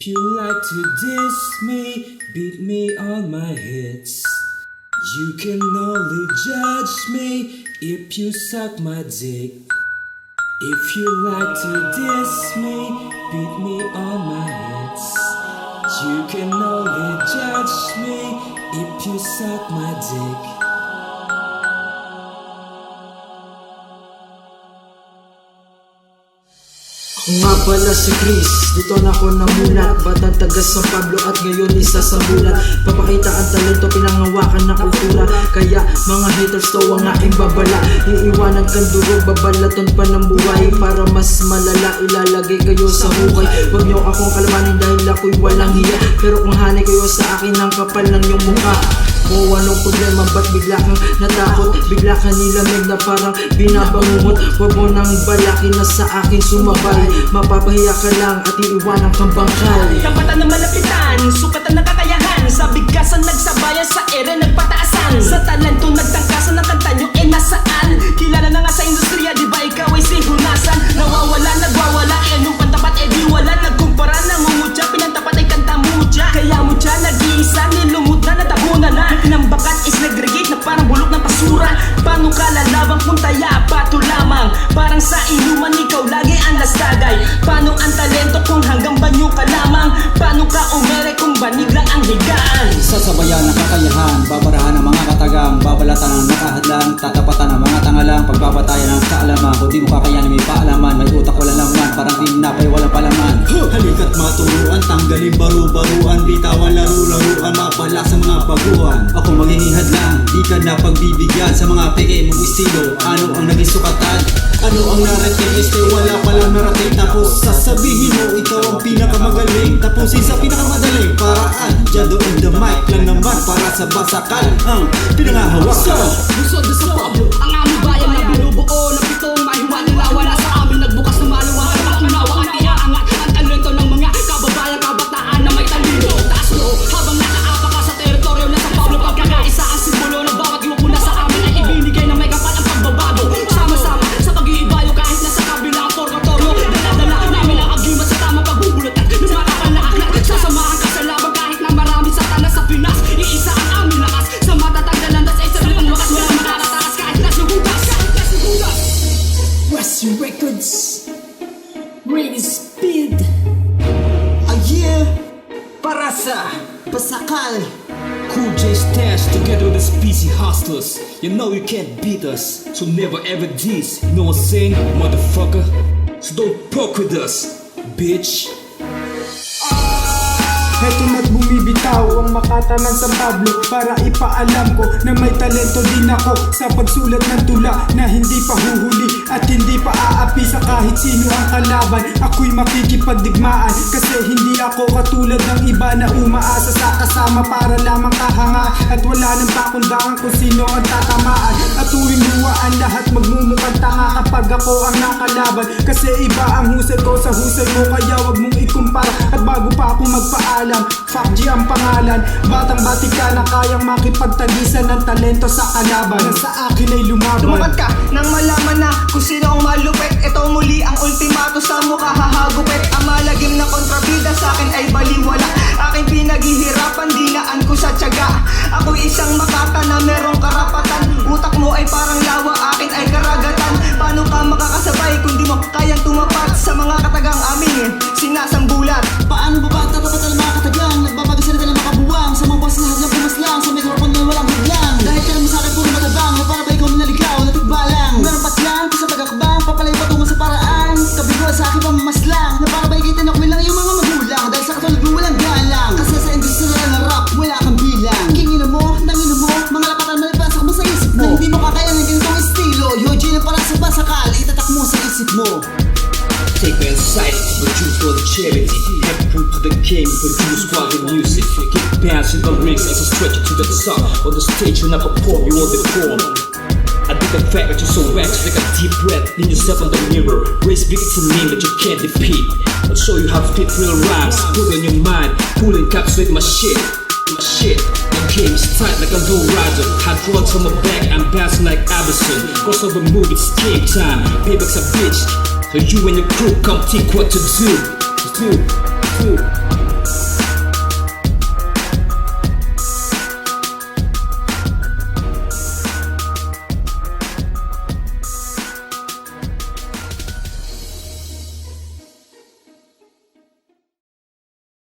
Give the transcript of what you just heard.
If you like to diss me, beat me on my hits. You can only judge me if you suck my dick. If you like to diss me, beat me on my hits. You can only judge me if you suck my dick. Ako nga pala si Chris, dito na ako namulat. Batang taga San Pablo at ngayon isa sa bulat. Papakita ang talento, pinangawakan na kultura. Kaya mga haters to ang aking babala. Iiwanan kang durog, babalaton pa ng buhay. Para mas malala, ilalagay kayo sa hukay. Huwag niyo akong kalamanin dahil ako'y walang hiya. Pero kung hanay kayo sa akin, ang kapal ng iyong mukha. Kung anong problema, ba't bigla kang natakot? Bigla ka nilamig na parang binabangungot. Huwag mo nang balakin na sa akin sumabay. Mapapahiya ka lang at iiwanan kang bangkay. Tapatan na malapitan, sukatan na kakayahan. Sa bigkasan nagsabayan, sa ere nagpataasan. Sa talento nagtangkasan ng kanta nyo nasaan? Kilala na nga sa industriya, di ba ikaw ay sihunasan? Nawawala, nagwawala, anong pantapat di wala. Nagkumpara, nangungutya, pinantapat ay kanta mutya. Kaya mutya, nag-iisa, nilumot na, natabunan na. Pinambakat is nag-regate na parang bulok ng basura. Paano ka lalabang kung taya, pato lamang? Parang sa inuman, ikaw lagi ang lastagay. Paano ang talento kung hanggang banyo ka lamang? Paano ka umere kung banig lang ang higaan? Sasabayan ng kakayahan, babarahan ng mga katagang, babalatan ng nakahadlang, tatapatan ng mga tangalang, pagbabatayan ng kaalaman. Kung di mo kakayanin may paalaman, may utak walang laman, parang tinapay walang palaman. Halika't maturuan, tanggalin baro-baruan, bitawan laro-laruan, mapala sa mga baguhan. Ako magiging hadlang, di ka na pagbibigyan sa mga peke mong estilo. Ano ang naging sukatan? Ano ang narating? Wala palang narating. Tapos sasabihin mo ikaw ang pinakamagaling. Tapusin sa pinakamadaling paraan. Diyan doon the mic lang naman para sa basakal ang pinangahawakan. Busod sa Pablo, ang aming bayan na binubuo na pitong mahiwanin na wala sa amin. Nagbukas ng maluwahan, maunawa at iaangat ang talento ng mga kababayan, kabataan na may talino. Taas mo, habang nakaapa ka sa teritoryo na San Pablo, pagkakaisa ang simbolo na bawat grupo na sa amin ay ibinigay na may kapal ang pagbabago. Sama-sama sa pag-iibayo kahit nasa kabila ang purgatorio. Dala-dala namin ang agimat sa tamang pagbubulutan ng mga kapal na aklat. Sasamahan ka sa laban kahit na marami satanas sa Pinas. Iisa ang aming lakas sa matatag na landas ay sarili ang wakas. Walang makakatakas kahit nasuhugas. Western Records, Ready Speed. Yeah, para sa basakal. Cool J Stash together with the species hustlers. You know you can't beat us, so never ever diss. You know what I'm saying, motherfucker? So don't poke with us, bitch. Heto na't bumibitaw ang Makata ng San Pablo para ipaalam ko na may talento din ako sa pagsulat ng tula na hindi pa huhuli at hindi pa aapi sa kahit sino ang kalaban. Ako'y makikipagdigmaan kasi hindi ako katulad ng iba na umaasa sa kasama para lamang kahanga at wala nang pakundangan kung sino ang tatamaan. At tuwing luwaan lahat magmumukhang tanga kapag ako ang nakalaban kasi iba ang husay ko sa husay mo, kaya wag mong ikumpara. At bago pa ako magpaalam, Fuck G ang pangalan, batang batika na kayang makipagtagisan ng talento sa kalaban na sa akin ay lumaban. Tumakat ka nang malaman na kung sino ang malupit. Ito muli ang ultimato sa mukha hahagupit. Ang malagim na kontrabida sa akin ay baliwala. Aking pinaghihirapan, dinaan ko sa tiyaga. Ako'y isang Makata na merong karapatan. Utak mo ay parang lawa, akin ay karagatan. Paano ka makakasabay kung di mo kayang tumapat sa mga katagang amin sinasambulat? Paano ba bata dapat ang mga katagang? Nagbabagasira tayo makabuwang sa mga boss lahat lang pumaslang sa microphone na walang biglang. Dahil ka naman sa akin puro matabang, para ba ikaw minaligaw na tigbalang? Meron patlang, sa pagkakabang, papalay patungo sa paraan. Kabigo sa akin pamamaslang, na para ba ikitin ako lang yung mga magulang. Dahil sa katulad mo walang galang, kasi sa industriya ng rap wala kang bilang. Kingin mo, nangin mo, mga lapatan malipasak mo sa isip mo na hindi mo kakayanin ganitong estilo. Yoji na para sa basakal, itatak mo sa isip mo. Take me inside, produce for the charity. Help prove to the game, produce quality music. Keep bouncing the rings as I stretch it to the top. On the stage when I perform, you on the form. I dig the fact that you're so wet, take a deep breath, lean yourself in the mirror. Raise big to name that you can't defeat. I'll show you how to fit real rhymes. Put it on your mind, pull and capsulate my shit. My game is tight like a low rider. Hot drugs on my back, I'm bouncing like Iverson. Cause of the move, it's game time. Payback's a bitch. So you and your crew come think what to do.